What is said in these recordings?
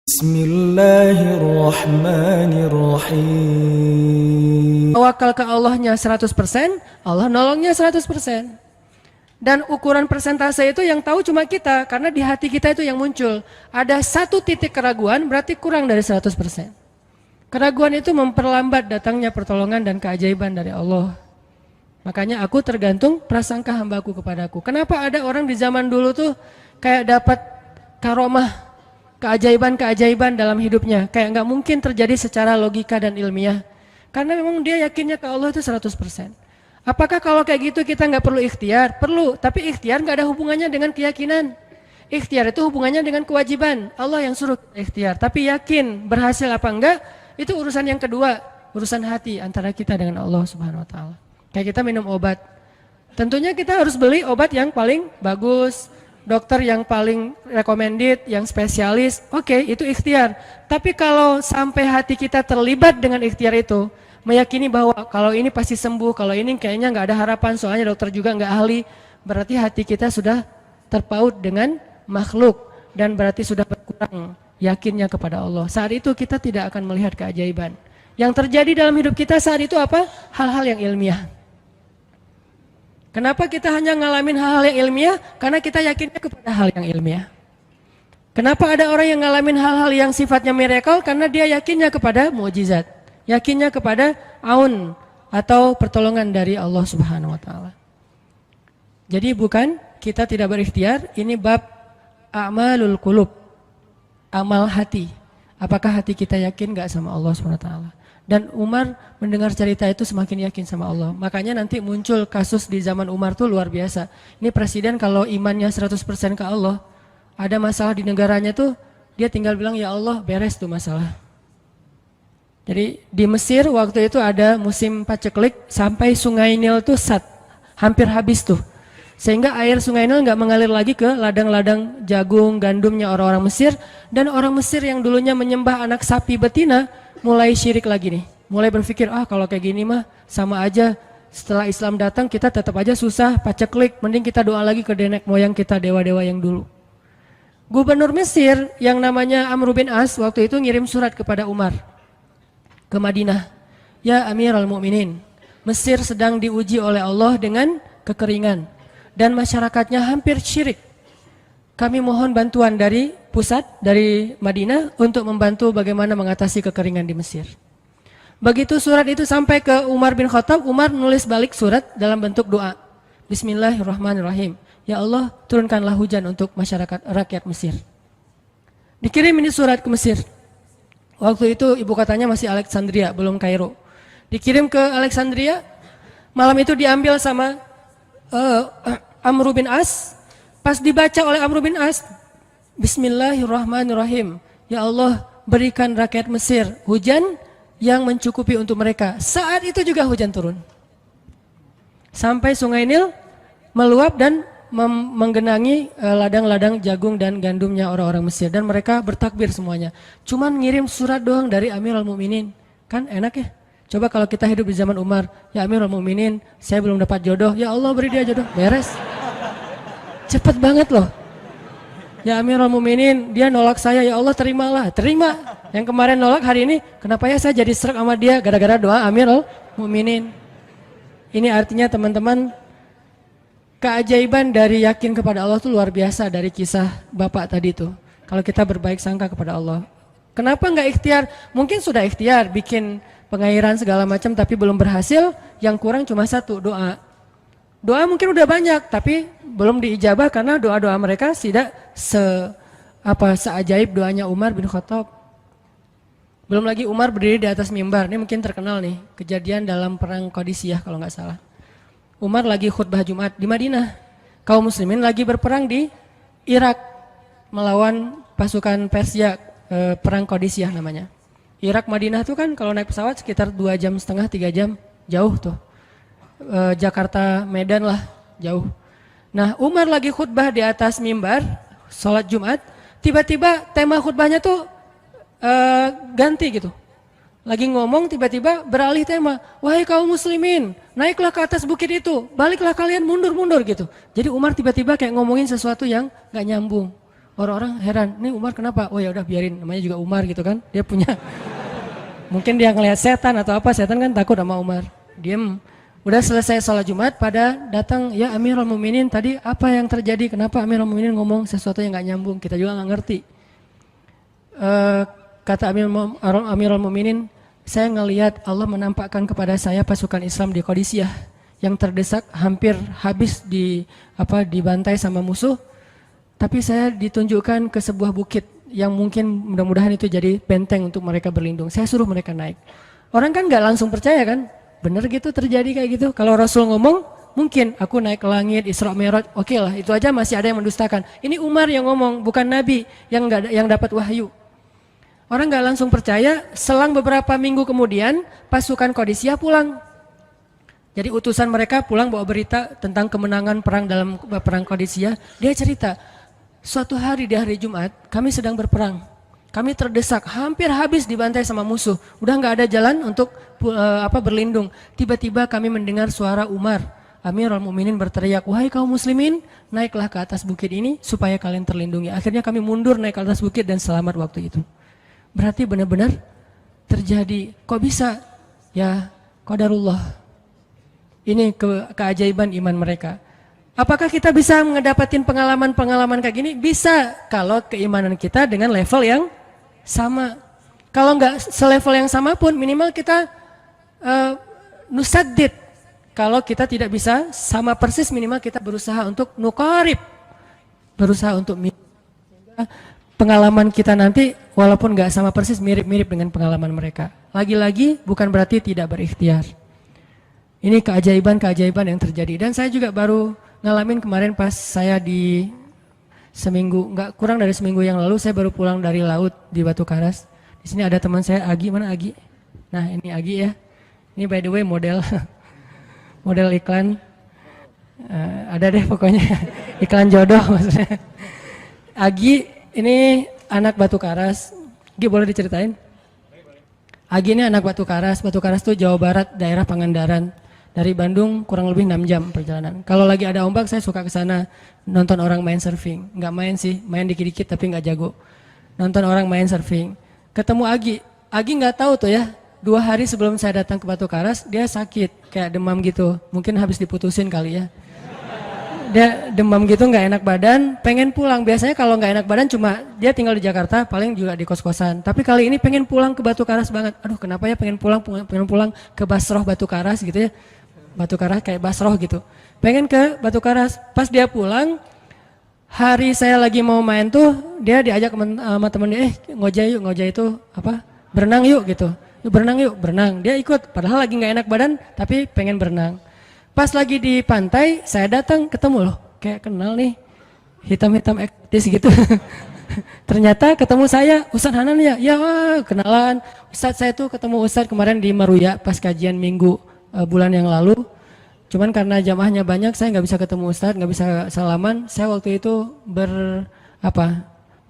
Bismillahirrahmanirrahim. Tawakal ke Allahnya 100%, Allah nolongnya 100%. Dan ukuran persentase itu yang tahu cuma kita, karena di hati kita itu yang muncul. Ada satu titik keraguan, berarti kurang dari 100%. Keraguan itu memperlambat datangnya pertolongan dan keajaiban dari Allah. Makanya aku tergantung prasangka hambaku kepadaku. Kenapa ada orang di zaman dulu tuh kayak dapat karomah, keajaiban-keajaiban dalam hidupnya, kayak nggak mungkin terjadi secara logika dan ilmiah, karena memang dia yakinnya ke Allah itu 100%. Apakah kalau kayak gitu kita nggak perlu ikhtiar? Perlu, tapi ikhtiar nggak ada hubungannya dengan keyakinan. Ikhtiar itu hubungannya dengan kewajiban. Allah yang suruh ikhtiar, tapi yakin berhasil apa enggak itu urusan yang kedua, urusan hati antara kita dengan Allah Subhanahu Wa Taala. Kayak kita minum obat, tentunya kita harus beli obat yang paling bagus, dokter yang paling recommended, yang spesialis, oke, itu ikhtiar. Tapi kalau sampai hati kita terlibat dengan ikhtiar itu, meyakini bahwa kalau ini pasti sembuh, kalau ini kayaknya nggak ada harapan, soalnya dokter juga nggak ahli, berarti hati kita sudah terpaut dengan makhluk, dan berarti sudah berkurang yakinnya kepada Allah. Saat itu kita tidak akan melihat keajaiban. Yang terjadi dalam hidup kita saat itu apa? Hal-hal yang ilmiah. Kenapa kita hanya ngalamin hal-hal yang ilmiah? Karena kita yakinnya kepada hal yang ilmiah. Kenapa ada orang yang ngalamin hal-hal yang sifatnya miracle? Karena dia yakinnya kepada mukjizat, yakinnya kepada aun atau pertolongan dari Allah Subhanahu Wa Taala. Jadi bukan kita tidak berikhtiar, ini bab a'malul qulub, amal hati. Apakah hati kita yakin nggak sama Allah Subhanahu Wa Taala? Dan Umar mendengar cerita itu semakin yakin sama Allah. Makanya nanti muncul kasus di zaman Umar tuh luar biasa. Ini presiden kalau imannya 100% ke Allah, ada masalah di negaranya tuh, dia tinggal bilang ya Allah beres tuh masalah. Jadi di Mesir waktu itu ada musim paceklik, sampai sungai Nil tuh hampir habis tuh. Sehingga air sungai Nil nggak mengalir lagi ke ladang-ladang jagung, gandumnya orang-orang Mesir. Dan orang Mesir yang dulunya menyembah anak sapi betina, mulai syirik lagi nih, mulai berpikir kalau kayak gini mah sama aja, setelah Islam datang kita tetap aja susah, paceklik, mending kita doa lagi ke nenek moyang kita, dewa-dewa yang dulu. Gubernur Mesir yang namanya Amr bin As waktu itu ngirim surat kepada Umar ke Madinah. Ya Amirul Mukminin, Mesir sedang diuji oleh Allah dengan kekeringan dan masyarakatnya hampir syirik. Kami mohon bantuan dari pusat, dari Madinah untuk membantu bagaimana mengatasi kekeringan di Mesir. Begitu surat itu sampai ke Umar bin Khattab, Umar nulis balik surat dalam bentuk doa. Bismillahirrahmanirrahim. Ya Allah, turunkanlah hujan untuk masyarakat rakyat Mesir. Dikirim ini surat ke Mesir. Waktu itu ibu kotanya masih Alexandria, belum Kairo. Dikirim ke Alexandria, malam itu diambil sama Amr bin As. Pas dibaca oleh Amr bin As, Bismillahirrahmanirrahim. Ya Allah, berikan rakyat Mesir hujan yang mencukupi untuk mereka. Saat itu juga hujan turun. Sampai sungai Nil meluap dan menggenangi ladang-ladang jagung dan gandumnya orang-orang Mesir. Dan mereka bertakbir semuanya. Cuman ngirim surat doang dari Amirul Mukminin. Kan enak ya? Coba kalau kita hidup di zaman Umar, ya Amirul Mukminin, saya belum dapat jodoh. Ya Allah, beri dia jodoh. Beres. Cepet banget loh. Ya Amirul Mukminin, dia nolak saya, ya Allah terimalah. Terima. Yang kemarin nolak, hari ini kenapa ya saya jadi serak sama dia gara-gara doa Amirul Mukminin. Ini artinya teman-teman, keajaiban dari yakin kepada Allah itu luar biasa dari kisah Bapak tadi tuh. Kalau kita berbaik sangka kepada Allah. Kenapa nggak ikhtiar? Mungkin sudah ikhtiar, bikin pengairan segala macam tapi belum berhasil, yang kurang cuma satu, doa. Doa mungkin udah banyak tapi belum diijabah karena doa-doa mereka tidak seajaib doanya Umar bin Khattab. Belum lagi Umar berdiri di atas mimbar, ini mungkin terkenal nih, kejadian dalam perang Qadisiyah kalau nggak salah. Umar lagi khutbah Jumat di Madinah, kaum muslimin lagi berperang di Irak melawan pasukan Persia, perang Qadisiyah namanya. Irak Madinah tuh kan kalau naik pesawat sekitar 2,5 jam, 3 jam, jauh tuh. Jakarta Medan lah, jauh. Nah Umar lagi khutbah di atas mimbar sholat Jumat, tiba-tiba tema khutbahnya tuh ganti gitu. Lagi ngomong tiba-tiba beralih tema, wahai kaum muslimin, naiklah ke atas bukit itu, baliklah kalian mundur-mundur gitu. Jadi Umar tiba-tiba kayak ngomongin sesuatu yang gak nyambung. Orang-orang heran, nih Umar kenapa? Oh ya udah biarin, namanya juga Umar gitu kan. Dia punya mungkin dia ngelihat setan atau apa, setan kan takut sama Umar. Diem. Udah selesai sholat Jumat, pada datang, ya Amirul Mukminin tadi apa yang terjadi? Kenapa Amirul Mukminin ngomong sesuatu yang nggak nyambung? Kita juga nggak ngerti. Kata Amirul Mukminin, saya ngelihat Allah menampakkan kepada saya pasukan Islam di Qadisiyah yang terdesak, hampir habis dibantai sama musuh. Tapi saya ditunjukkan ke sebuah bukit yang mungkin mudah-mudahan itu jadi benteng untuk mereka berlindung. Saya suruh mereka naik. Orang kan nggak langsung percaya kan? Bener gitu terjadi kayak gitu. Kalau Rasul ngomong, mungkin aku naik ke langit, Isra Mi'raj, oke lah, itu aja masih ada yang mendustakan. Ini Umar yang ngomong, bukan Nabi yang dapat wahyu. Orang nggak langsung percaya. Selang beberapa minggu kemudian, pasukan Qadisiyah pulang. Jadi utusan mereka pulang bawa berita tentang kemenangan perang dalam perang Qadisiyah. Dia cerita, suatu hari di hari Jumat, kami sedang berperang. Kami terdesak, hampir habis dibantai sama musuh. Udah nggak ada jalan untuk berlindung. Tiba-tiba kami mendengar suara Umar. Amirul Mukminin berteriak, wahai kaum muslimin, naiklah ke atas bukit ini supaya kalian terlindungi. Akhirnya kami mundur naik ke atas bukit dan selamat waktu itu. Berarti benar-benar terjadi. Kok bisa? Ya, qadarullah. Ini keajaiban iman mereka. Apakah kita bisa mendapatkan pengalaman-pengalaman kayak gini? Bisa, kalau keimanan kita dengan level yang sama. Kalau nggak selevel yang sama pun, minimal kita nusaddid. Kalau kita tidak bisa sama persis, minimal kita berusaha untuk nuqarib. Berusaha untuk pengalaman kita nanti walaupun nggak sama persis, mirip-mirip dengan pengalaman mereka. Lagi-lagi bukan berarti tidak berikhtiar. Ini keajaiban-keajaiban yang terjadi. Dan saya juga baru ngalamin kemarin pas saya di seminggu, nggak kurang dari seminggu yang lalu, saya baru pulang dari laut di Batu Karas. Di sini ada teman saya, Agi. Mana Agi? Nah ini Agi ya. Ini by the way model model iklan. Ada deh pokoknya iklan jodoh maksudnya. Agi ini anak Batu Karas. Agi boleh diceritain? Agi ini anak Batu Karas. Batu Karas itu Jawa Barat, daerah Pangandaran. Dari Bandung kurang lebih 6 jam perjalanan. Kalau lagi ada ombak saya suka ke sana nonton orang main surfing. Nggak main sih, main dikit-dikit tapi nggak jago. Nonton orang main surfing. Ketemu Agi. Agi nggak tahu tuh ya. 2 hari sebelum saya datang ke Batu Karas dia sakit kayak demam gitu. Mungkin habis diputusin kali ya. Dia demam gitu, nggak enak badan, pengen pulang. Biasanya kalau nggak enak badan cuma dia tinggal di Jakarta, paling juga di kos-kosan. Tapi kali ini pengen pulang ke Batu Karas banget. Aduh kenapa ya pengen pulang ke Basroh Batu Karas gitu ya. Batu Karas kayak Basroh gitu. Pengen ke Batu Karas. Pas dia pulang, hari saya lagi mau main tuh, dia diajak sama temen dia, ngojay itu apa? Berenang yuk gitu. Berenang yuk, berenang. Dia ikut, padahal lagi nggak enak badan, tapi pengen berenang. Pas lagi di pantai, saya datang ketemu loh, kayak kenal nih, hitam-hitam ektis gitu. Ternyata ketemu saya, Ustadz Hanan ya, ya kenalan. Ustadz saya tuh ketemu Ustadz kemarin di Meruya pas kajian minggu bulan yang lalu. Cuman karena jamaahnya banyak, saya nggak bisa ketemu Ustadz, nggak bisa salaman. Saya waktu itu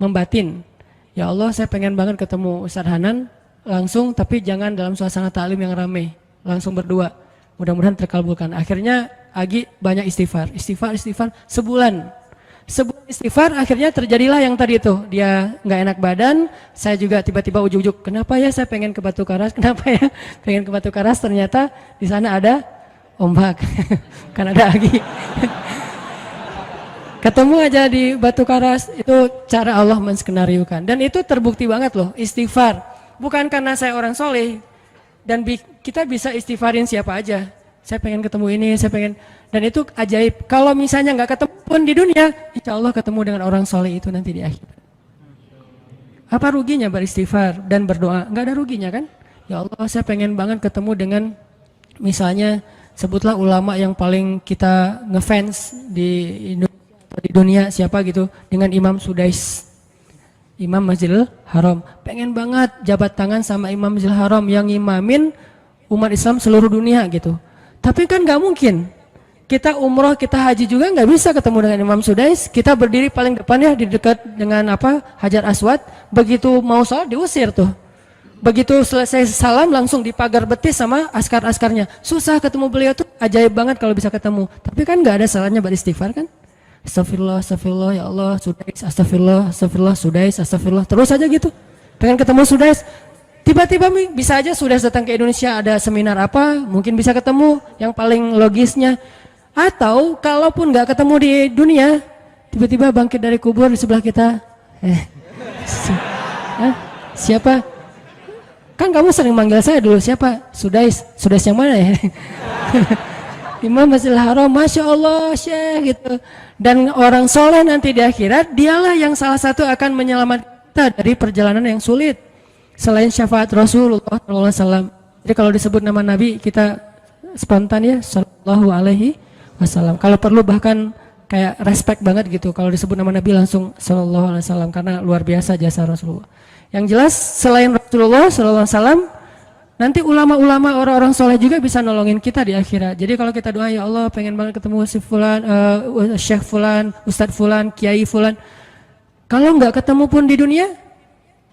membatin, ya Allah saya pengen banget ketemu Ustadz Hanan langsung, tapi jangan dalam suasana ta'lim yang ramai, langsung berdua. Mudah-mudahan terkabulkan. Akhirnya Agi banyak istighfar sebulan istighfar, akhirnya terjadilah yang tadi itu. Dia nggak enak badan, saya juga tiba-tiba ujuk-ujuk, kenapa ya saya pengen ke Batu Karas, kenapa ya pengen ke Batu Karas, ternyata di sana ada ombak, kan ada Agi. Ketemu aja di Batu Karas, itu cara Allah menskenariokan. Dan itu terbukti banget loh, istighfar. Bukan karena saya orang soleh, dan kita bisa istighfarin siapa aja. Saya pengen ketemu ini, saya pengen, dan itu ajaib. Kalau misalnya nggak ketemu pun di dunia, insya Allah ketemu dengan orang soleh itu nanti di akhir. Apa ruginya beristighfar dan berdoa? Nggak ada ruginya kan? Ya Allah, saya pengen banget ketemu dengan misalnya sebutlah ulama yang paling kita ngefans di dunia siapa gitu, dengan Imam Sudais, Imam Masjidil Haram. Pengen banget jabat tangan sama Imam Masjidil Haram yang imamin umat Islam seluruh dunia gitu. Tapi kan nggak mungkin. Kita umroh, kita haji juga nggak bisa ketemu dengan Imam Sudais. Kita berdiri paling depan ya di dekat dengan Hajar Aswad. Begitu mau sholat diusir tuh. Begitu selesai salam langsung dipagar betis sama askar-askarnya. Susah ketemu beliau tuh, ajaib banget kalau bisa ketemu. Tapi kan nggak ada salahnya beristighfar kan? Astagfirullah, astagfirullah, ya Allah, Sudais, astagfirullah, astagfirullah, Sudais, astagfirullah. Terus aja gitu. Pengen ketemu Sudais. Tiba-tiba bisa aja Sudais datang ke Indonesia, ada seminar apa, mungkin bisa ketemu yang paling logisnya. Atau kalaupun nggak ketemu di dunia, tiba-tiba bangkit dari kubur di sebelah kita. Siapa? Kan kamu sering manggil saya dulu, siapa? Sudais. Sudais yang mana ya? Imam Masjidil Haram, Masya Allah Syekh gitu. Dan orang soleh nanti di akhirat, dialah yang salah satu akan menyelamatkan kita dari perjalanan yang sulit. Selain syafaat Rasulullah SAW. Jadi kalau disebut nama Nabi, kita spontan ya, Sallallahu Alaihi Wasallam. Kalau perlu bahkan kayak respect banget gitu. Kalau disebut nama Nabi langsung Sallallahu Alaihi Wasallam, karena luar biasa jasa Rasulullah. Yang jelas selain Rasulullah SAW, nanti ulama-ulama orang-orang soleh juga bisa nolongin kita di akhirat. Jadi kalau kita doa, ya Allah pengen banget ketemu si Fulan, Syekh Fulan, Ustadz Fulan, Kiai Fulan. Kalau nggak ketemu pun di dunia,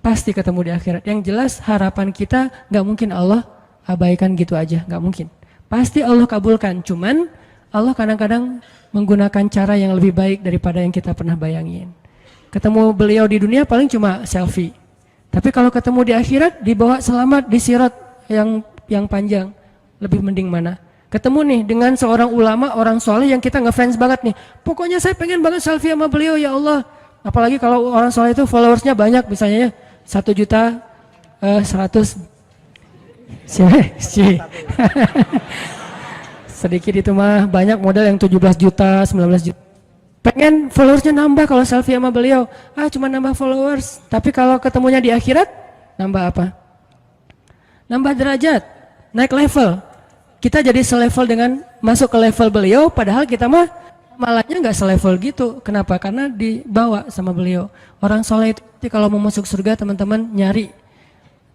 pasti ketemu di akhirat. Yang jelas harapan kita nggak mungkin Allah abaikan gitu aja, nggak mungkin. Pasti Allah kabulkan. Cuman Allah kadang-kadang menggunakan cara yang lebih baik daripada yang kita pernah bayangin. Ketemu beliau di dunia paling cuma selfie. Tapi kalau ketemu di akhirat, dibawa selamat di sirat yang panjang, lebih mending mana? Ketemu nih dengan seorang ulama, orang soleh yang kita ngefans banget nih. Pokoknya saya pengen banget selfie sama beliau, ya Allah. Apalagi kalau orang soleh itu followersnya banyak, misalnya ya 1.100.000. Sedikit itu mah, banyak model yang 17 juta, 19 juta. Pengen followersnya nambah kalau selfie sama beliau. Cuma nambah followers. Tapi kalau ketemunya di akhirat, nambah apa? Nambah derajat, naik level. Kita jadi selevel dengan masuk ke level beliau, padahal kita mah malahnya nggak selevel gitu. Kenapa? Karena dibawa sama beliau. Orang soleh itu kalau mau masuk surga, teman-teman nyari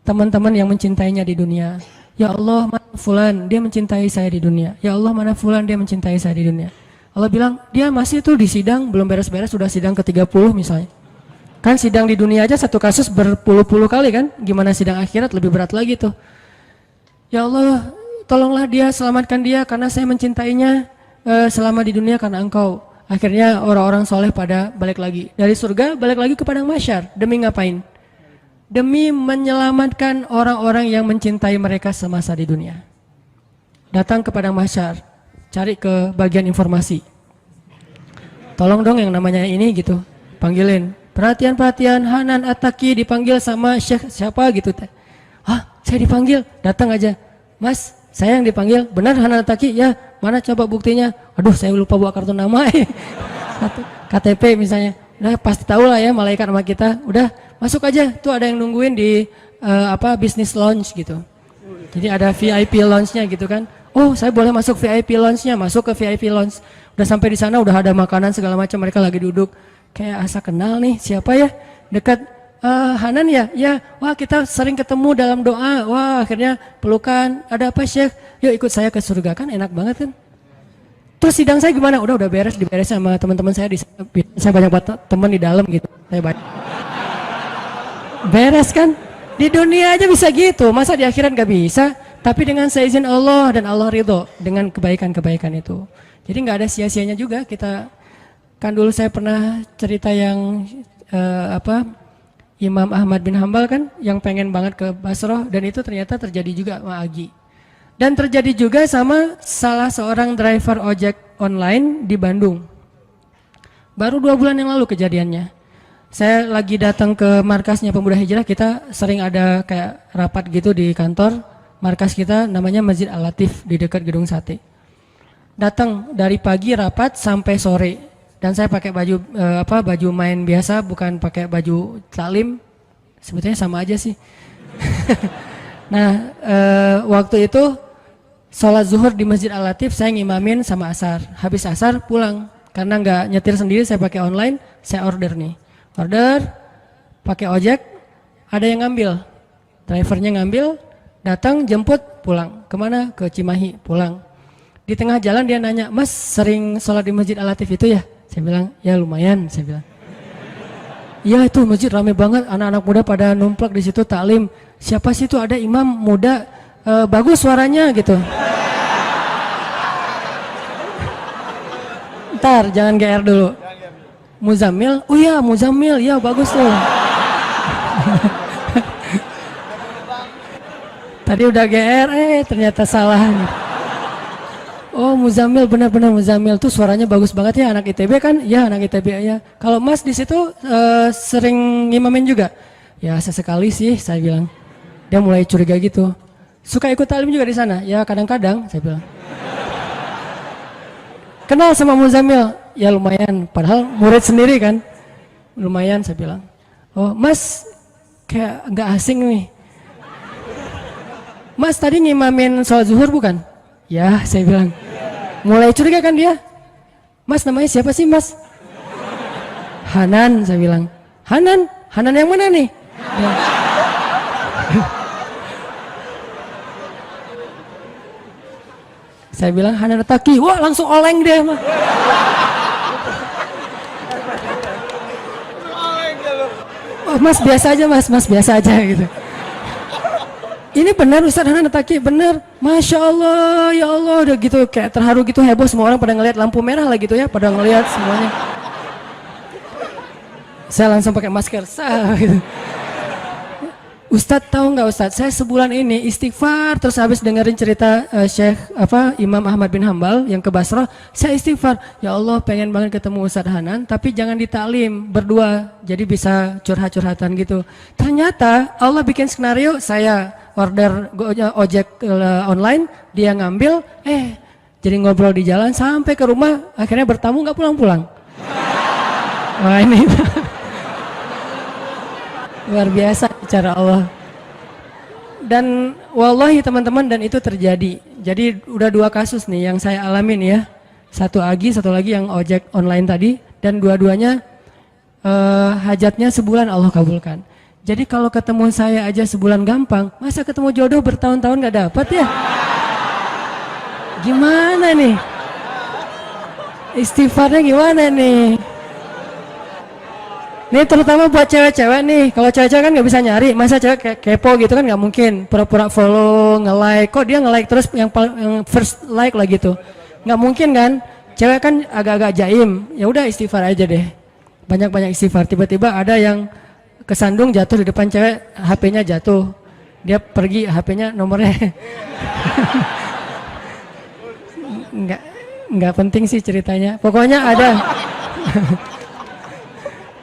teman-teman yang mencintainya di dunia. Ya Allah, mana Fulan, dia mencintai saya di dunia. Ya Allah, mana Fulan, dia mencintai saya di dunia. Allah bilang, dia masih tuh di sidang, belum beres-beres, sudah sidang ke-30 misalnya. Kan sidang di dunia aja satu kasus berpuluh-puluh kali kan, gimana sidang akhirat lebih berat lagi tuh. Ya Allah, tolonglah dia, selamatkan dia, karena saya mencintainya selama di dunia karena Engkau. Akhirnya orang-orang soleh pada balik lagi. Dari surga balik lagi ke padang mahsyar. Demi ngapain? Demi menyelamatkan orang-orang yang mencintai mereka semasa di dunia. Datang ke padang mahsyar, cari ke bagian informasi. Tolong dong yang namanya ini gitu, panggilin. Perhatian-perhatian, Hanan At-Taqi dipanggil sama Syekh siapa gitu. Saya dipanggil, datang aja. Mas, saya yang dipanggil, benar Hanan At-Taqi? Ya, mana coba buktinya? Aduh, saya lupa bawa kartu nama. KTP misalnya. Udah pasti tahu lah ya malaikat sama kita. Udah, masuk aja. Tuh ada yang nungguin di business lounge gitu. Jadi ada VIP lounge-nya gitu kan. Oh, saya boleh masuk VIP lounge-nya, masuk ke VIP lounge. Udah sampai di sana udah ada makanan segala macam, mereka lagi duduk. Kayak asa kenal nih, siapa ya? Dekat Hanan ya? Ya, wah kita sering ketemu dalam doa. Wah, akhirnya pelukan. Ada apa, Syekh? Yuk ikut saya ke surga, kan enak banget kan? Terus sidang saya gimana? Udah diberes sama teman-teman saya di sana. Saya banyak teman di dalam gitu. Saya banyak. Beres kan? Di dunia aja bisa gitu, masa di akhirat gak bisa? Tapi dengan seizin Allah dan Allah ridho dengan kebaikan-kebaikan itu. Jadi nggak ada sia-sianya juga. Kita kan dulu saya pernah cerita yang Imam Ahmad bin Hambal kan yang pengen banget ke Basrah, dan itu ternyata terjadi juga sama Agi. Dan terjadi juga sama salah seorang driver ojek online di Bandung. Baru 2 bulan yang lalu kejadiannya. Saya lagi datang ke markasnya Pemuda Hijrah, kita sering ada kayak rapat gitu di kantor. Markas kita namanya Masjid Al-Latif di dekat Gedung Sate. Datang dari pagi rapat sampai sore. Dan saya pakai baju baju main biasa, bukan pakai baju taklim. Sebetulnya sama aja sih. Nah, waktu itu sholat zuhur di Masjid Al-Latif, saya ngimamin sama asar. Habis asar pulang. Karena nggak nyetir sendiri, saya pakai online, saya order nih. Order, pakai ojek, ada yang ngambil. Drivernya ngambil, datang jemput, pulang. Kemana? Ke Cimahi, pulang. Di tengah jalan dia nanya, Mas sering sholat di Masjid Al-Latif itu ya? Saya bilang, ya lumayan, saya bilang. Iya itu masjid rame banget, anak-anak muda pada numplak di situ taklim. Siapa sih itu, ada imam muda, bagus suaranya gitu. Ntar jangan GR dulu. Muzammil, oh iya Muzammil, ya bagus tuh. Tadi udah GR, ternyata salah. Oh Muzammil, benar-benar Muzammil tuh suaranya bagus banget ya, anak ITB kan? Ya anak ITB ya. Kalau Mas di situ sering ngimamin juga? Ya sesekali sih saya bilang. Dia mulai curiga gitu. Suka ikut talim juga di sana? Ya kadang-kadang saya bilang. Kenal sama Muzammil? Ya lumayan, padahal murid sendiri kan. Lumayan saya bilang. Oh Mas kayak nggak asing nih. Mas tadi ngimamin sholat zuhur bukan? Ya saya bilang. Mulai curiga kan dia. Mas namanya siapa sih Mas? Hanan saya bilang. Hanan? Hanan yang mana nih? Ya. Saya bilang Hanan Taki. Wah langsung oleng dia mah. Oh, Mas biasa aja Mas biasa aja gitu. Ini benar Ustaz Hanan Taki, benar. Masya Allah, ya Allah, udah gitu kayak terharu gitu, heboh, semua orang pada ngelihat lampu merah lah gitu ya, pada ngelihat semuanya. Saya langsung pakai masker, gitu. Ustadz tahu nggak Ustadz, saya sebulan ini istighfar terus habis dengerin cerita Imam Ahmad bin Hambal yang ke Basrah, saya istighfar, ya Allah pengen banget ketemu Ustadz Hanan, tapi jangan ditaklim berdua, jadi bisa curhat-curhatan gitu. Ternyata Allah bikin skenario, saya order ojek online, dia ngambil, jadi ngobrol di jalan sampai ke rumah, akhirnya bertamu nggak pulang-pulang. Wah ini luar biasa cara Allah. Dan wallahi teman-teman, dan itu terjadi. Jadi udah 2 kasus nih yang saya alamin ya. Satu lagi yang ojek online tadi, dan dua-duanya hajatnya sebulan Allah kabulkan. Jadi kalau ketemu saya aja sebulan gampang, masa ketemu jodoh bertahun-tahun gak dapat ya? Gimana nih? Istighfarnya gimana nih? Ini terutama buat cewek-cewek nih. Kalau cewek-cewek kan nggak bisa nyari, masa cewek kepo gitu kan nggak mungkin. Pura-pura follow, nge-like. Kok dia nge-like terus yang first like lah gitu? Nggak mungkin kan? Cewek kan agak-agak jaim. Ya udah istighfar aja deh. Banyak-banyak istighfar. Tiba-tiba ada yang kesandung jatuh di depan cewek, HP-nya jatuh. Dia pergi, HP-nya nomornya. Nggak penting sih ceritanya. Pokoknya ada.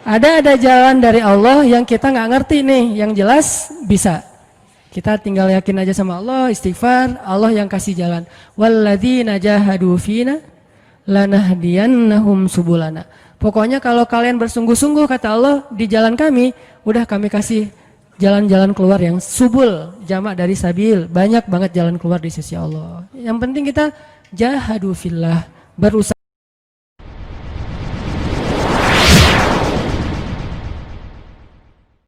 Ada jalan dari Allah yang kita nggak ngerti nih, yang jelas bisa. Kita tinggal yakin aja sama Allah, istighfar, Allah yang kasih jalan. Walladzina jahadu fina lanahdiyannahum subulana. Pokoknya kalau kalian bersungguh-sungguh kata Allah di jalan kami, udah kami kasih jalan-jalan keluar yang subul, jamak dari sabil. Banyak banget jalan keluar di sisi Allah. Yang penting kita jahadu fillah, berusaha